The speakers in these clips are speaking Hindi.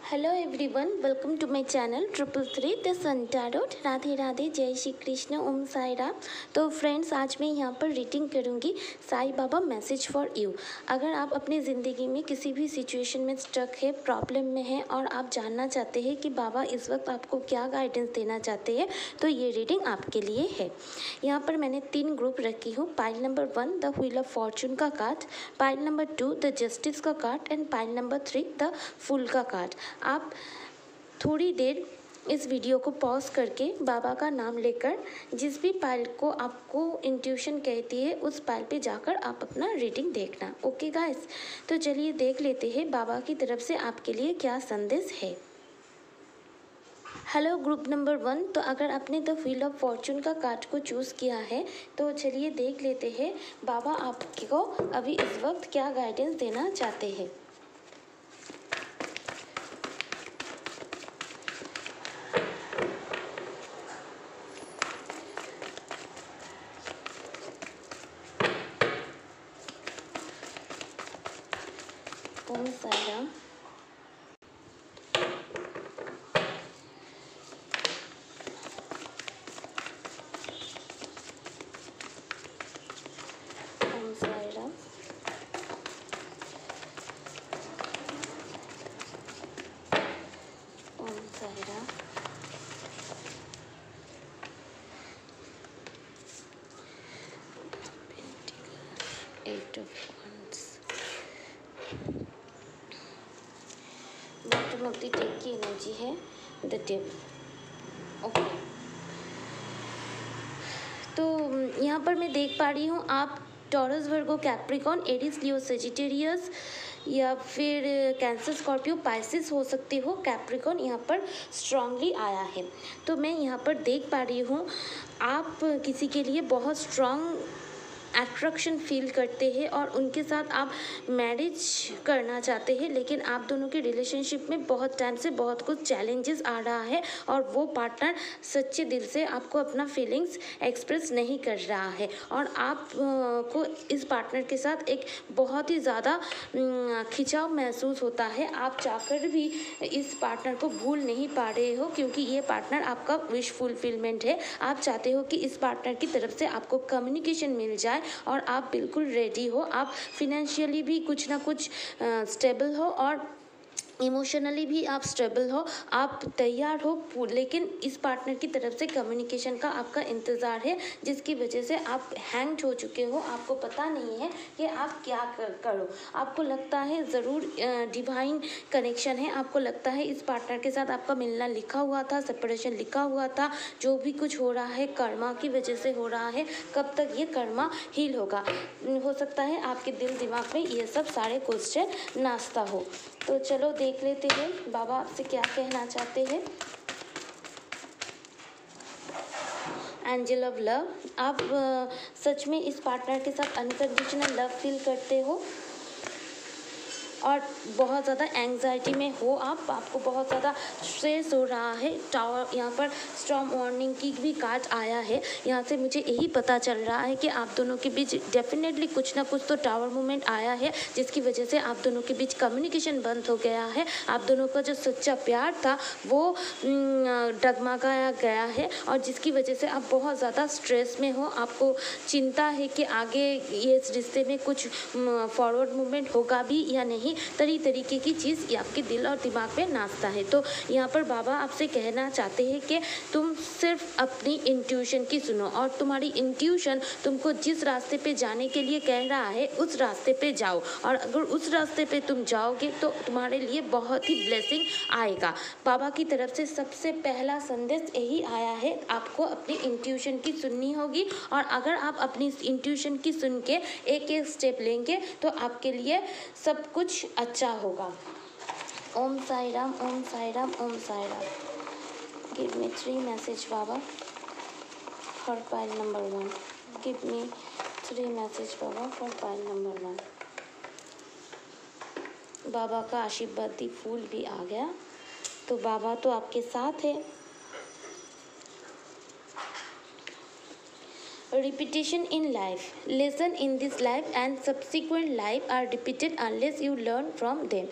Hello everyone, welcome to my channel 333 the sun tarot. Radhe Radhe, जय श्री कृष्ण, ओम साई राम। तो फ्रेंड्स, आज मैं यहाँ पर रीडिंग करूँगी Sai Baba message for you. अगर आप अपनी ज़िंदगी में किसी भी सिचुएशन में स्टक है, प्रॉब्लम में है और आप जानना चाहते हैं कि बाबा इस वक्त आपको क्या गाइडेंस देना चाहते हैं, तो ये रीडिंग आपके लिए है। यहाँ पर मैंने 3 ग्रुप रखी हूँ। Pile number 1 the wheel of fortune का card, pile number 2 the justice का card and pile number 3 the fool का कार्ड। आप थोड़ी देर इस वीडियो को पॉज करके बाबा का नाम लेकर जिस भी पाइल को आपको इंट्यूशन कहती है उस पाइल पे जाकर आप अपना रीडिंग देखना। ओके गाइस, तो चलिए देख लेते हैं बाबा की तरफ से आपके लिए क्या संदेश है। हेलो ग्रुप नंबर 1, तो अगर आपने द व्हील ऑफ फॉर्चून का कार्ड को चूज़ किया है तो चलिए देख लेते हैं बाबा आपको अभी इस वक्त क्या गाइडेंस देना चाहते हैं। Om Sai Ram. Om Sai Ram. Om Sai Ram. Eight of wands. Bottom of the deck की एनर्जी है द डेविल। ओके, तो यहाँ पर मैं देख पा रही हूँ आप Taurus, Virgo, Capricorn, Aries, Leo, Sagittarius या फिर कैंसर, स्कॉर्पियो, पाइसिस हो सकते हो। कैप्रिकॉन यहाँ पर स्ट्रांगली आया है। तो मैं यहाँ पर देख पा रही हूँ आप किसी के लिए बहुत स्ट्रांग अट्रैक्शन फील करते हैं और उनके साथ आप मैरिज करना चाहते हैं, लेकिन आप दोनों के रिलेशनशिप में बहुत टाइम से बहुत कुछ चैलेंजेस आ रहा है और वो पार्टनर सच्चे दिल से आपको अपना फीलिंग्स एक्सप्रेस नहीं कर रहा है और आप को इस पार्टनर के साथ एक बहुत ही ज़्यादा खिंचाव महसूस होता है। आप चाहकर भी इस पार्टनर को भूल नहीं पा रहे हो क्योंकि ये पार्टनर आपका विश फुलफिलमेंट है। आप चाहते हो कि इस पार्टनर की तरफ से आपको कम्युनिकेशन मिल जाए और आप बिल्कुल रेडी हो। आप फिनेंशियली भी कुछ ना कुछ स्टेबल हो और इमोशनली भी आप स्टेबल हो, आप तैयार हो, लेकिन इस पार्टनर की तरफ से कम्युनिकेशन का आपका इंतज़ार है जिसकी वजह से आप हैंग हो चुके हो। आपको पता नहीं है कि आप क्या करो। आपको लगता है ज़रूर डिवाइन कनेक्शन है, आपको लगता है इस पार्टनर के साथ आपका मिलना लिखा हुआ था, सेपरेशन लिखा हुआ था। जो भी कुछ हो रहा है कर्मा की वजह से हो रहा है। कब तक ये कर्मा हील होगा? हो सकता है आपके दिल दिमाग में ये सब सारे क्वेश्चन नाचता हो। तो चलो देख लेते हैं बाबा आपसे क्या कहना चाहते हैं। एंजल ऑफ लव, आप सच में इस पार्टनर के साथ अनकंडीशनल लव फील करते हो और बहुत ज़्यादा एंग्जाइटी में हो। आपको बहुत ज़्यादा स्ट्रेस हो रहा है। टावर, यहाँ पर स्टॉर्म वार्निंग की भी कार्ड आया है। यहाँ से मुझे यही पता चल रहा है कि आप दोनों के बीच डेफिनेटली कुछ ना कुछ तो टावर मूवमेंट आया है जिसकी वजह से आप दोनों के बीच कम्युनिकेशन बंद हो गया है। आप दोनों का जो सच्चा प्यार था वो डगमगाया गया है और जिसकी वजह से आप बहुत ज़्यादा स्ट्रेस में हो। आपको चिंता है कि आगे ये इस रिश्ते में कुछ फॉरवर्ड मूवमेंट होगा भी या नहीं। तरीके की चीज़ ये आपके दिल और दिमाग पे नाचता है। तो यहाँ पर बाबा आपसे कहना चाहते हैं कि तुम सिर्फ अपनी इंट्यूशन की सुनो और तुम्हारी इंट्यूशन तुमको जिस रास्ते पे जाने के लिए कह रहा है उस रास्ते पे जाओ और अगर उस रास्ते पे तुम जाओगे तो तुम्हारे लिए बहुत ही ब्लेसिंग आएगा। बाबा की तरफ से सबसे पहला संदेश यही आया है, आपको अपनी इंट्यूशन की सुननी होगी और अगर आप अपनी इंट्यूशन की सुन के एक एक स्टेप लेंगे तो आपके लिए सब कुछ अच्छा होगा। Om Sai Ram, Om Sai Ram, Om Sai Ram. Give me 3 message Baba for pile number 1। Give me 3 message Baba for pile number 1। Baba का आशीर्वादी फूल भी आ गया, तो बाबा तो आपके साथ है। repetition in life. Lesson in this life and subsequent life are repeated unless you learn from them.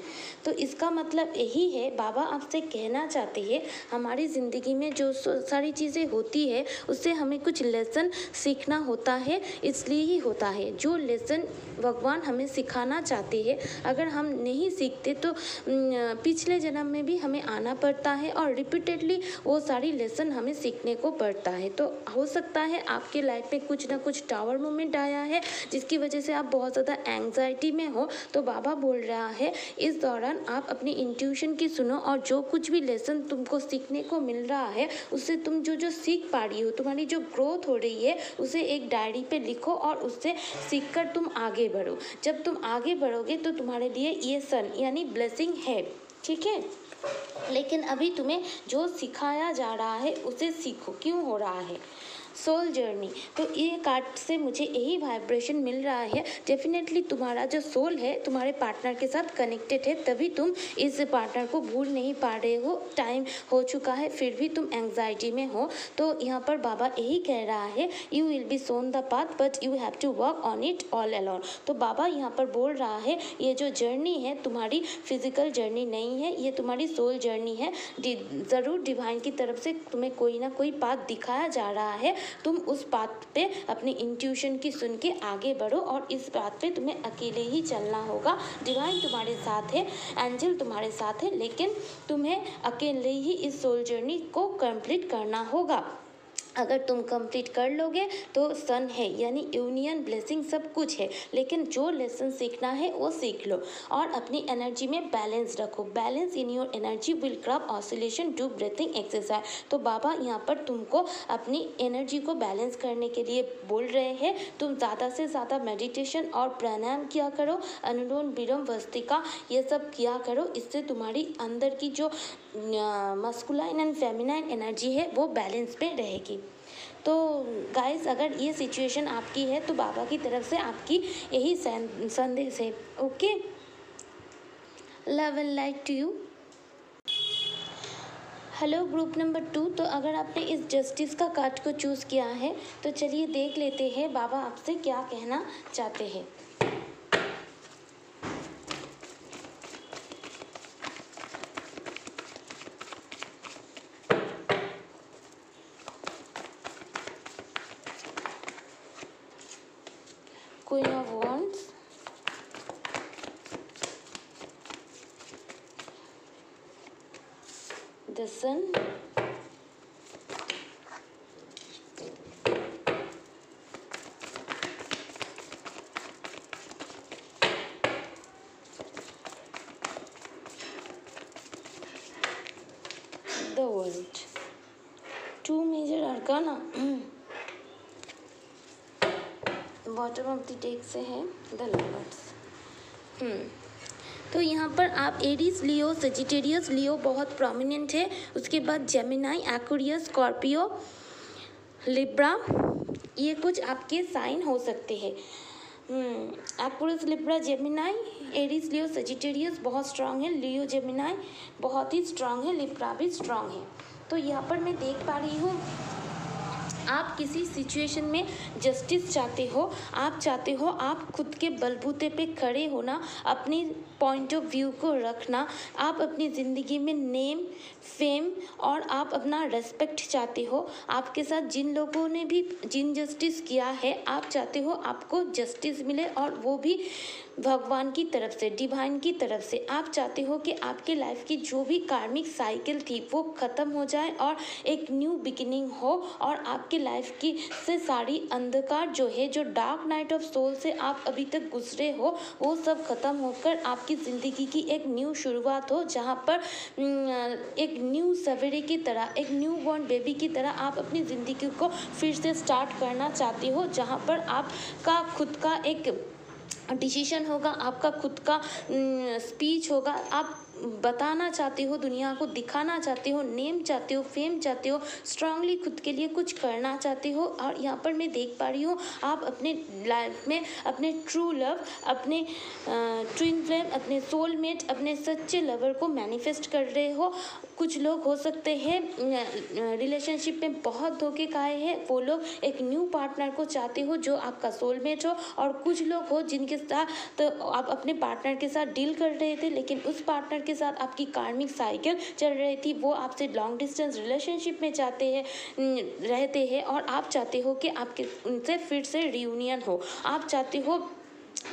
तो इसका मतलब यही है, बाबा आपसे कहना चाहते हैं हमारी ज़िंदगी में जो सारी चीज़ें होती है उससे हमें कुछ लेसन सीखना होता है, इसलिए ही होता है। जो लेसन भगवान हमें सिखाना चाहते हैं अगर हम नहीं सीखते तो पिछले जन्म में भी हमें आना पड़ता है और रिपीटेडली वो सारी लेसन हमें सीखने को पड़ता है। तो हो सकता है आपके लाइफ में कुछ ना कुछ टावर मोमेंट आया है जिसकी वजह से आप बहुत ज़्यादा एंग्जाइटी में हो, तो बाबा बोल रहा है इस दौरान आप अपनी इंट्यूशन की सुनो और जो कुछ भी लेसन तुमको सीखने को मिल रहा है उससे तुम जो जो सीख पा रही हो, तुम्हारी जो ग्रोथ हो रही है उसे एक डायरी पे लिखो और उससे सीखकर तुम आगे बढ़ो। जब तुम आगे बढ़ोगे तो तुम्हारे लिए ये सन यानी ब्लेसिंग है, ठीक है। लेकिन अभी तुम्हें जो सिखाया जा रहा है उसे सीखो। क्यों हो रहा है? Soul journey. तो ये कार्ड से मुझे यही वाइब्रेशन मिल रहा है, डेफिनेटली तुम्हारा जो सोल है तुम्हारे पार्टनर के साथ कनेक्टेड है, तभी तुम इस पार्टनर को भूल नहीं पा रहे हो। टाइम हो चुका है फिर भी तुम एंग्जाइटी में हो। तो यहाँ पर बाबा यही कह रहा है you will be soon the path but you have to work on it all alone. तो बाबा यहाँ पर बोल रहा है ये जो जर्नी है तुम्हारी फिजिकल जर्नी नहीं है, ये तुम्हारी सोल जर्नी है। ज़रूर डिवाइन की तरफ से तुम्हें कोई ना कोई पाथ दिखाया जा रहा है, तुम उस बात पे अपनी इंट्यूशन की सुन के आगे बढ़ो और इस बात पे तुम्हें अकेले ही चलना होगा। डिवाइन तुम्हारे साथ है, एंजल तुम्हारे साथ है, लेकिन तुम्हें अकेले ही इस सोल जर्नी को कंप्लीट करना होगा। अगर तुम कंप्लीट कर लोगे तो सन है यानी यूनियन ब्लेसिंग सब कुछ है, लेकिन जो लेसन सीखना है वो सीख लो और अपनी एनर्जी में बैलेंस रखो। Balance in your energy will crop oscillation do breathing exercise. तो बाबा यहाँ पर तुमको अपनी एनर्जी को बैलेंस करने के लिए बोल रहे हैं। तुम ज़्यादा से ज़्यादा मेडिटेशन और प्राणायाम किया करो, अनुलोम विलोम वस्तिका ये सब किया करो। इससे तुम्हारी अंदर की जो मस्कुलाइन एंड फेमिनाइन एनर्जी है वो बैलेंस पे रहेगी। तो गाइस अगर ये सिचुएशन आपकी है तो बाबा की तरफ से आपकी यही संदेश है। Okay, love and light to you. Hello group number 2। तो अगर आपने इस जस्टिस का कार्ड को चूज़ किया है तो चलिए देख लेते हैं बाबा आपसे क्या कहना चाहते हैं। Queen of Wands, the Sun, the World। Two major arcana। Bottom of the deck से है द लवर्स। तो यहाँ पर आप एरीज, लियो, सजिटेरियस, लियो बहुत प्रोमिनेंट है। उसके बाद जेमिनाई, एक्वेरियस, स्कॉर्पियो, लिब्रा, ये कुछ आपके साइन हो सकते हैं। एक्वेरियस, लिब्रा, जेमिनाई, एरीज, लियो, सजिटेरियस बहुत स्ट्रांग है। लियो, जेमिनाई बहुत ही स्ट्रांग है। लिब्रा भी स्ट्रांग है। तो यहाँ पर मैं देख पा रही हूँ आप किसी सिचुएशन में जस्टिस चाहते हो। आप चाहते हो आप खुद के बलबूते पे खड़े होना, अपनी पॉइंट ऑफ व्यू को रखना। आप अपनी ज़िंदगी में नेम, फेम और आप अपना रेस्पेक्ट चाहते हो। आपके साथ जिन लोगों ने भी जिन जस्टिस किया है आप चाहते हो आपको जस्टिस मिले, और वो भी भगवान की तरफ से, डिवाइन की तरफ से। आप चाहते हो कि आपके लाइफ की जो भी कार्मिक साइकिल थी वो ख़त्म हो जाए और एक न्यू बिगिनिंग हो, और आपके लाइफ की से सारी अंधकार जो है, जो डार्क नाइट ऑफ सोल से आप अभी तक गुजरे हो, वो सब ख़त्म होकर आपकी ज़िंदगी की एक न्यू शुरुआत हो, जहाँ पर एक न्यू सवेरे की तरह, एक न्यू बॉर्न बेबी की तरह आप अपनी ज़िंदगी को फिर से स्टार्ट करना चाहते हो, जहाँ पर आपका खुद का एक डिसीजन होगा, आपका खुद का स्पीच होगा। आप बताना चाहते हो, दुनिया को दिखाना चाहते हो, नेम चाहते हो, फेम चाहते हो, स्ट्रांगली खुद के लिए कुछ करना चाहते हो। और यहाँ पर मैं देख पा रही हूँ आप अपने लाइफ में अपने ट्रू लव, अपने ट्विन फ्लेम, अपने सोलमेट, अपने सच्चे लवर को मैनिफेस्ट कर रहे हो। कुछ लोग हो सकते हैं रिलेशनशिप में बहुत धोखे खाए हैं, वो लोग एक न्यू पार्टनर को चाहते हो जो आपका सोलमेट हो। और कुछ लोग हो जिनके साथ तो आप अपने पार्टनर के साथ डील कर रहे थे, लेकिन उस पार्टनर के साथ आपकी कार्मिक साइकिल चल रही थी, वो आपसे लॉन्ग डिस्टेंस रिलेशनशिप में चाहते हैं रहते हैं। और आप चाहते हो कि आपके उनसे फिर से रियूनियन हो, आप चाहते हो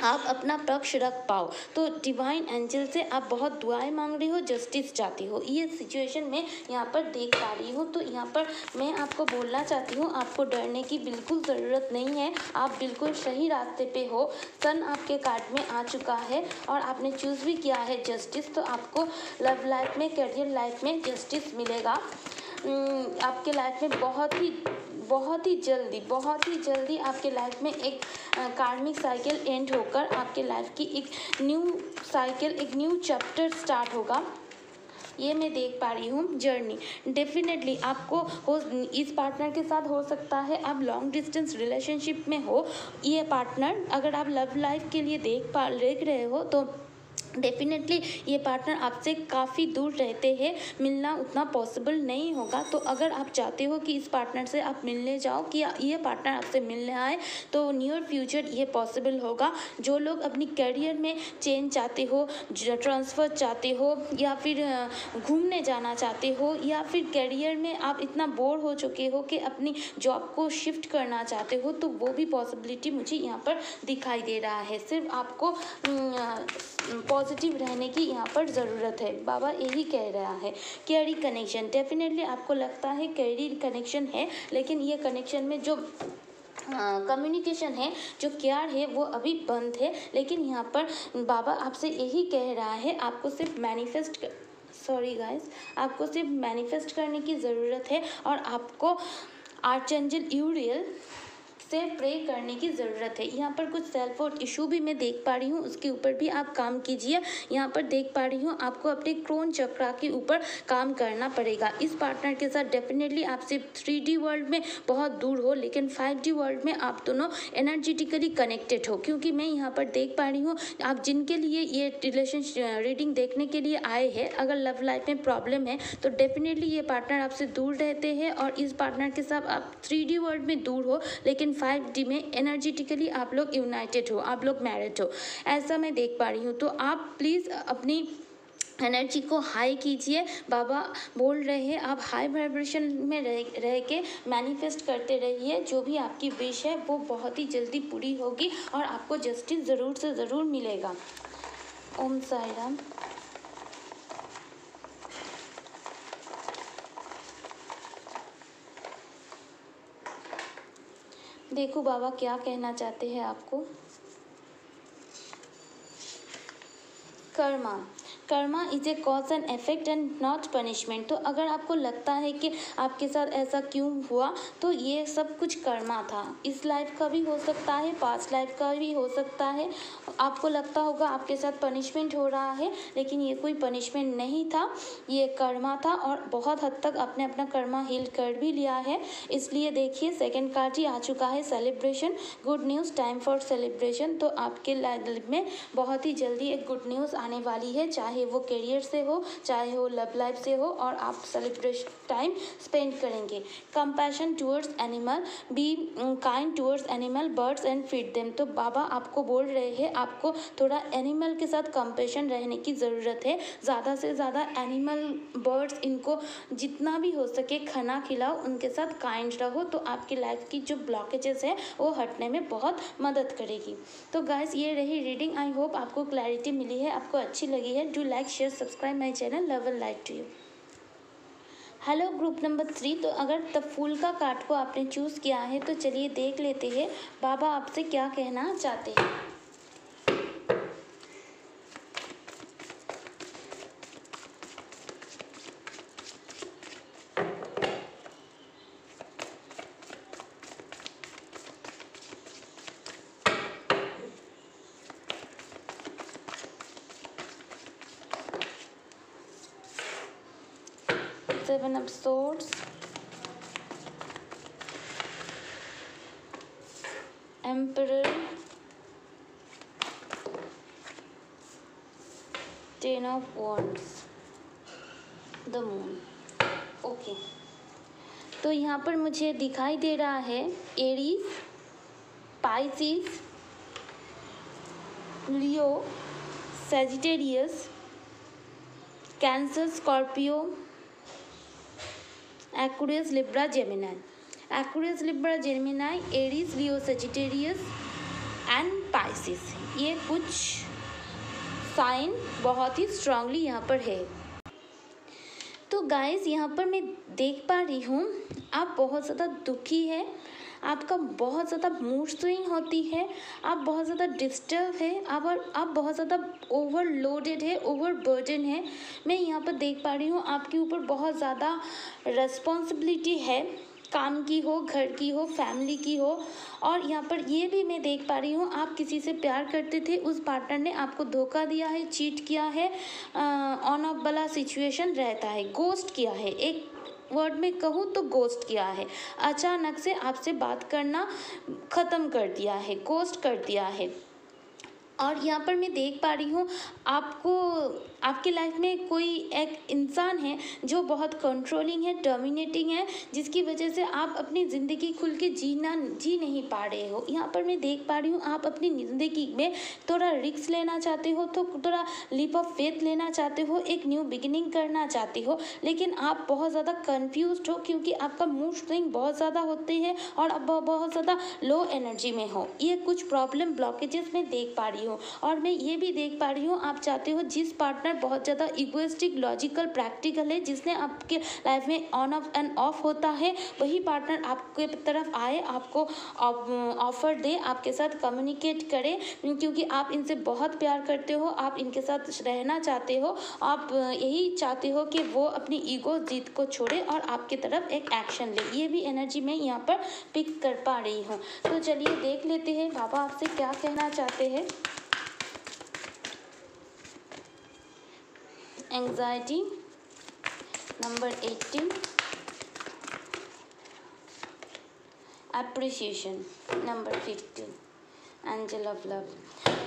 आप अपना पक्ष रख पाओ। तो डिवाइन एंजल से आप बहुत दुआएं मांग रही हो, जस्टिस चाहती हो। ये सिचुएशन में यहाँ पर देख पा रही हूँ। तो यहाँ पर मैं आपको बोलना चाहती हूँ, आपको डरने की बिल्कुल ज़रूरत नहीं है, आप बिल्कुल सही रास्ते पे हो। सन आपके कार्ड में आ चुका है और आपने चूज़ भी किया है जस्टिस। तो आपको लव लाइफ में, करियर लाइफ में जस्टिस मिलेगा। आपके लाइफ में बहुत ही जल्दी आपके लाइफ में एक कार्मिक साइकिल एंड होकर आपके लाइफ की एक न्यू साइकिल, एक न्यू चैप्टर स्टार्ट होगा। ये मैं देख पा रही हूँ जर्नी। डेफिनेटली आपको हो इस पार्टनर के साथ हो सकता है आप लॉन्ग डिस्टेंस रिलेशनशिप में हो। ये पार्टनर अगर आप लव लाइफ के लिए देख रहे हो तो डेफिनेटली ये पार्टनर आपसे काफ़ी दूर रहते हैं, मिलना उतना पॉसिबल नहीं होगा। तो अगर आप चाहते हो कि इस पार्टनर से आप मिलने जाओ, कि ये पार्टनर आपसे मिलने आए, तो नियर फ्यूचर ये पॉसिबल होगा। जो लोग अपनी करियर में चेंज चाहते हो, ट्रांसफ़र चाहते हो, या फिर घूमने जाना चाहते हो, या फिर करियर में आप इतना बोर हो चुके हो कि अपनी जॉब को शिफ्ट करना चाहते हो, तो वो भी पॉसिबिलिटी मुझे यहाँ पर दिखाई दे रहा है। सिर्फ आपको पॉजिटिव रहने की यहाँ पर ज़रूरत है, बाबा यही कह रहा है। कैरी कनेक्शन, डेफिनेटली आपको लगता है कैरी कनेक्शन है, लेकिन ये कनेक्शन में जो कम्युनिकेशन है, जो केयर है, वो अभी बंद है। लेकिन यहाँ पर बाबा आपसे यही कह रहा है, आपको सिर्फ आपको सिर्फ मैनिफेस्ट करने की ज़रूरत है। और आपको आर्चेंजल यूरियल से प्रे करने की ज़रूरत है। यहाँ पर कुछ सेल्फ वर्थ इशू भी मैं देख पा रही हूँ, उसके ऊपर भी आप काम कीजिए। यहाँ पर देख पा रही हूँ आपको अपने क्रोन चक्रा के ऊपर काम करना पड़ेगा। इस पार्टनर के साथ डेफिनेटली आप सिर्फ 3D वर्ल्ड में बहुत दूर हो, लेकिन 5D वर्ल्ड में आप दोनों एनर्जेटिकली कनेक्टेड हो। क्योंकि मैं यहाँ पर देख पा रही हूँ आप जिनके लिए ये रिलेशनशिप रीडिंग देखने के लिए आए हैं, अगर लव लाइफ में प्रॉब्लम है तो डेफिनेटली ये पार्टनर आपसे दूर रहते हैं। और इस पार्टनर के साथ आप 3D वर्ल्ड में दूर हो, लेकिन 5D में एनर्जेटिकली आप लोग यूनाइटेड हो, आप लोग मैरिड हो, ऐसा मैं देख पा रही हूँ। तो आप प्लीज़ अपनी एनर्जी को हाई कीजिए। बाबा बोल रहे हैं आप हाई वाइब्रेशन में रह के मैनिफेस्ट करते रहिए। जो भी आपकी विश है वो बहुत ही जल्दी पूरी होगी और आपको जस्टिस ज़रूर से ज़रूर मिलेगा। ओम साई राम। देखो बाबा क्या कहना चाहते हैं आपको। Karma is a cause and effect and not punishment. तो अगर आपको लगता है कि आपके साथ ऐसा क्यों हुआ, तो ये सब कुछ कर्मा था। इस लाइफ का भी हो सकता है, पास्ट लाइफ का भी हो सकता है। आपको लगता होगा आपके साथ पनिशमेंट हो रहा है, लेकिन ये कोई पनिशमेंट नहीं था, ये कर्मा था। और बहुत हद तक आपने अपना कर्मा हील कर भी लिया है। इसलिए देखिए सेकेंड कार्ड ही आ चुका है, celebration, good news, time for celebration. तो आपके लाइफ में बहुत ही जल्दी एक गुड न्यूज़ आने वाली है, चाहे वो करियर से हो, चाहे वो लव लाइफ से हो, और आप सेलिब्रेशन टाइम स्पेंड करेंगे। Compassion towards animal, be kind towards animal, birds and feed them. तो बाबा आपको बोल रहे हैं आपको थोड़ा एनिमल के साथ कंपैशन रहने की ज़रूरत है। ज़्यादा से ज़्यादा एनिमल, बर्ड्स, इनको जितना भी हो सके खाना खिलाओ, उनके साथ काइंड रहो, तो आपकी लाइफ की जो ब्लॉकेजेस है वो हटने में बहुत मदद करेगी। तो गाइस ये रही रीडिंग। आई होप आपको क्लैरिटी मिली है, आपको अच्छी लगी है। Do like, share, subscribe my channel. Love and light to you. Hello group number 3। तो अगर द फूल का कार्ड को आपने चूज़ किया है तो चलिए देख लेते हैं बाबा आपसे क्या कहना चाहते हैं। 7 of Swords, Emperor, 10 of Wands, the moon. Okay, तो यहाँ पर मुझे दिखाई दे रहा है Aries, Pisces, Leo, Sagittarius, cancer, Scorpio, Aquarius, Libra, Gemini. Aquarius, Libra, Gemini, Aries, Leo, Sagittarius and Pisces, ये कुछ साइन बहुत ही स्ट्रांगली यहाँ पर है। तो गाइस यहाँ पर मैं देख पा रही हूँ आप बहुत ज़्यादा दुखी है, आपका बहुत ज़्यादा मूड स्विंग होती है, आप बहुत ज़्यादा डिस्टर्ब है, आप बहुत ज़्यादा ओवरलोडेड है, ओवरबर्डन है। मैं यहाँ पर देख पा रही हूँ आपके ऊपर बहुत ज़्यादा रिस्पॉन्सिबिलिटी है, काम की हो, घर की हो, फैमिली की हो। और यहाँ पर ये भी मैं देख पा रही हूँ आप किसी से प्यार करते थे, उस पार्टनर ने आपको धोखा दिया है, चीट किया है, ऑन ऑफ वाला सिचुएशन रहता है, गोस्ट किया है, एक वर्ड में कहूँ तो गोस्ट किया है, अचानक से आपसे बात करना ख़त्म कर दिया है, गोस्ट कर दिया है। और यहाँ पर मैं देख पा रही हूँ आपके लाइफ में कोई एक इंसान है जो बहुत कंट्रोलिंग है, डोमिनेटिंग है, जिसकी वजह से आप अपनी ज़िंदगी खुल के जी नहीं पा रहे हो। यहाँ पर मैं देख पा रही हूँ आप अपनी ज़िंदगी में थोड़ा रिस्क लेना चाहते हो, तो थोड़ा लीप ऑफ फेथ लेना चाहते हो, एक न्यू बिगिनिंग करना चाहते हो, लेकिन आप बहुत ज़्यादा कन्फ्यूज्ड हो क्योंकि आपका मूड स्विंग बहुत ज़्यादा होते हैं और आप बहुत ज़्यादा लो एनर्जी में हो। ये कुछ प्रॉब्लम ब्लॉकेजेस में देख पा रही हूँ। और मैं ये भी देख पा रही हूँ आप चाहते हो जिस पार्टनर बहुत ज़्यादा इगोइस्टिक, लॉजिकल, प्रैक्टिकल है, जिसने आपके लाइफ में ऑन ऑफ एंड ऑफ होता है, वही पार्टनर आपके तरफ आए, आपको ऑफर दे, आपके साथ कम्युनिकेट करे, क्योंकि आप इनसे बहुत प्यार करते हो, आप इनके साथ रहना चाहते हो, आप यही चाहते हो कि वो अपनी ईगो जीत को छोड़े और आपकी तरफ एक एक्शन ले। ये भी एनर्जी मैं यहाँ पर पिक कर पा रही हूँ। तो चलिए देख लेते हैं बाबा आपसे क्या कहना चाहते हैं। Anxiety number 18, appreciation number 15, angel of love.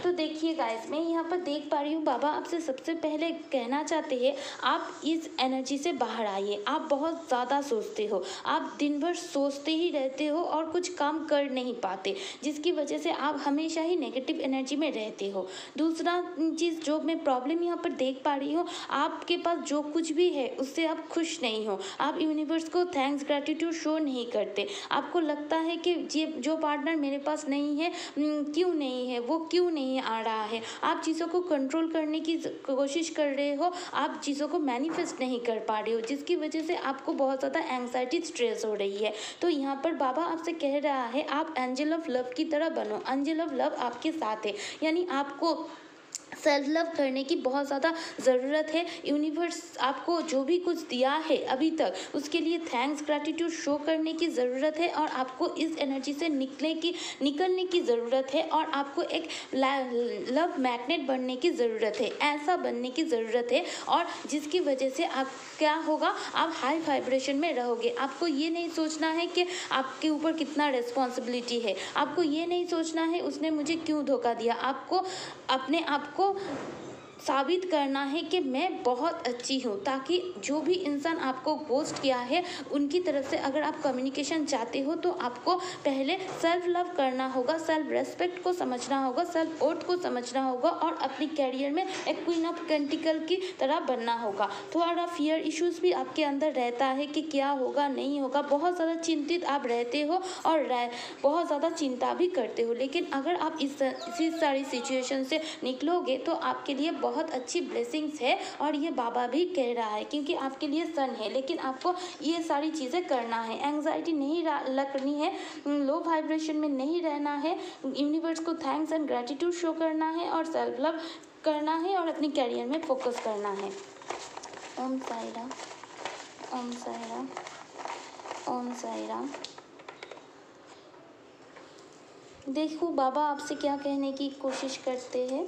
तो देखिए गाइस मैं यहाँ पर देख पा रही हूँ बाबा आपसे सबसे पहले कहना चाहते हैं आप इस एनर्जी से बाहर आइए। आप बहुत ज़्यादा सोचते हो, आप दिन भर सोचते ही रहते हो और कुछ काम कर नहीं पाते, जिसकी वजह से आप हमेशा ही नेगेटिव एनर्जी में रहते हो। दूसरा चीज़ जो मैं प्रॉब्लम यहाँ पर देख पा रही हूँ, आपके पास जो कुछ भी है उससे आप खुश नहीं हो, आप यूनिवर्स को थैंक्स, ग्रैटिट्यूड शो नहीं करते। आपको लगता है कि जो पार्टनर मेरे पास नहीं है, क्यों नहीं है, वो क्यों नहीं आ रहा है। आप चीज़ों को कंट्रोल करने की कोशिश कर रहे हो, आप चीज़ों को मैनिफेस्ट नहीं कर पा रहे हो, जिसकी वजह से आपको बहुत ज़्यादा एंग्जाइटी, स्ट्रेस हो रही है। तो यहाँ पर बाबा आपसे कह रहा है आप एंजल ऑफ लव की तरह बनो। एंजल ऑफ लव आपके साथ है, यानी आपको सेल्फ लव करने की बहुत ज़्यादा ज़रूरत है। यूनिवर्स आपको जो भी कुछ दिया है अभी तक, उसके लिए थैंक्स, ग्रैटिट्यूड शो करने की ज़रूरत है और आपको इस एनर्जी से निकलने की ज़रूरत है और आपको एक लव मैग्नेट बनने की ज़रूरत है, ऐसा बनने की ज़रूरत है, और जिसकी वजह से आप क्या होगा, आप हाई वाइब्रेशन में रहोगे। आपको ये नहीं सोचना है कि आपके ऊपर कितना रिस्पॉन्सिबिलिटी है, आपको ये नहीं सोचना है उसने मुझे क्यों धोखा दिया। आपको अपने आप को साबित करना है कि मैं बहुत अच्छी हूँ, ताकि जो भी इंसान आपको गोस्ट किया है उनकी तरफ से अगर आप कम्युनिकेशन चाहते हो तो आपको पहले सेल्फ लव करना होगा, सेल्फ रेस्पेक्ट को समझना होगा, सेल्फ वर्थ को समझना होगा और अपनी कैरियर में एक क्वीन ऑफ पेंटिकल की तरह बनना होगा। थोड़ा फियर इश्यूज भी आपके अंदर रहता है कि क्या होगा, नहीं होगा, बहुत ज़्यादा चिंतित आप रहते हो और बहुत ज़्यादा चिंता भी करते हो। लेकिन अगर आप इसी सारी सिचुएशन से निकलोगे तो आपके लिए बहुत अच्छी ब्लेसिंग्स है, और ये बाबा भी कह रहा है क्योंकि आपके लिए सन है। लेकिन आपको ये सारी चीज़ें करना है, एंग्जाइटी नहीं लगनी है, लो वाइब्रेशन में नहीं रहना है, यूनिवर्स को थैंक्स एंड ग्रैटिट्यूड शो करना है और सेल्फ लव करना है और अपनी कैरियर में फोकस करना है। ओम साई राम, ओम साई राम, ओम साई राम। देखो बाबा आपसे क्या कहने की कोशिश करते हैं।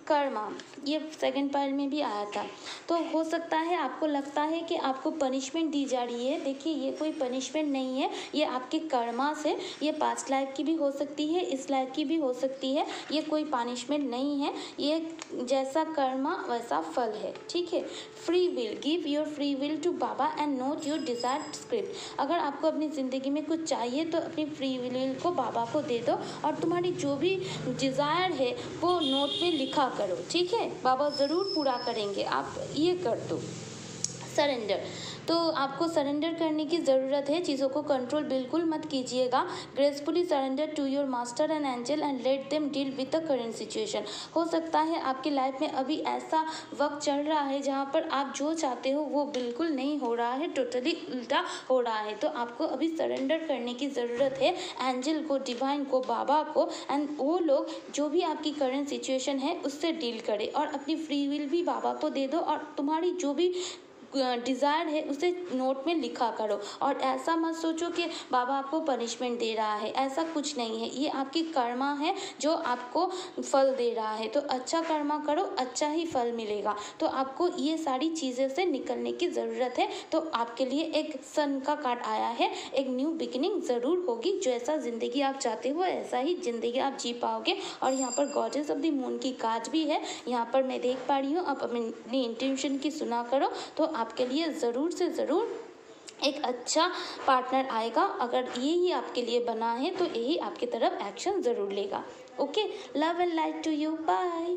कर्मा, ये सेकंड पाइल में भी आया था। तो हो सकता है आपको लगता है कि आपको पनिशमेंट दी जा रही है। देखिए ये कोई पनिशमेंट नहीं है, ये आपके कर्मा से, ये पास्ट लाइफ की भी हो सकती है, इस लाइफ की भी हो सकती है। ये कोई पनिशमेंट नहीं है, ये जैसा कर्मा वैसा फल है, ठीक है। Free will, give your free will to बाबा and note your desired script. अगर आपको अपनी ज़िंदगी में कुछ चाहिए तो अपनी फ्री विल को बाबा को दे दो और तुम्हारी जो भी डिज़ायर है वो नोट में लिखा करो, ठीक है। बाबा ज़रूर पूरा करेंगे, आप ये कर दो। सरेंडर, तो आपको सरेंडर करने की ज़रूरत है, चीज़ों को कंट्रोल बिल्कुल मत कीजिएगा। Gracefully surrender to your master and angel and let them deal with the current situation. हो सकता है आपकी लाइफ में अभी ऐसा वक्त चल रहा है जहाँ पर आप जो चाहते हो वो बिल्कुल नहीं हो रहा है, टोटली उल्टा हो रहा है। तो आपको अभी सरेंडर करने की ज़रूरत है एंजल को, डिवाइन को, बाबा को, एंड वो लोग जो भी आपकी करेंट सिचुएशन है उससे डील करें। और अपनी फ्री विल भी बाबा को दे दो और तुम्हारी जो भी डिज़ायर है उसे नोट में लिखा करो। और ऐसा मत सोचो कि बाबा आपको पनिशमेंट दे रहा है, ऐसा कुछ नहीं है। ये आपकी कर्मा है जो आपको फल दे रहा है। तो अच्छा कर्मा करो, अच्छा ही फल मिलेगा। तो आपको ये सारी चीज़ें से निकलने की ज़रूरत है। तो आपके लिए एक सन का कार्ड आया है, एक न्यू बिगिनिंग ज़रूर होगी। जैसा ज़िंदगी आप चाहते हो ऐसा ही ज़िंदगी आप जी पाओगे। और यहाँ पर गॉडेस ऑफ द मून की कार्ड भी है, यहाँ पर मैं देख पा रही हूँ। आप अपनी इंट्यूशन की सुना करो तो आपके लिए ज़रूर से ज़रूर एक अच्छा पार्टनर आएगा। अगर ये ही आपके लिए बना है तो यही आपकी तरफ एक्शन ज़रूर लेगा। Okay, love and light to you, bye.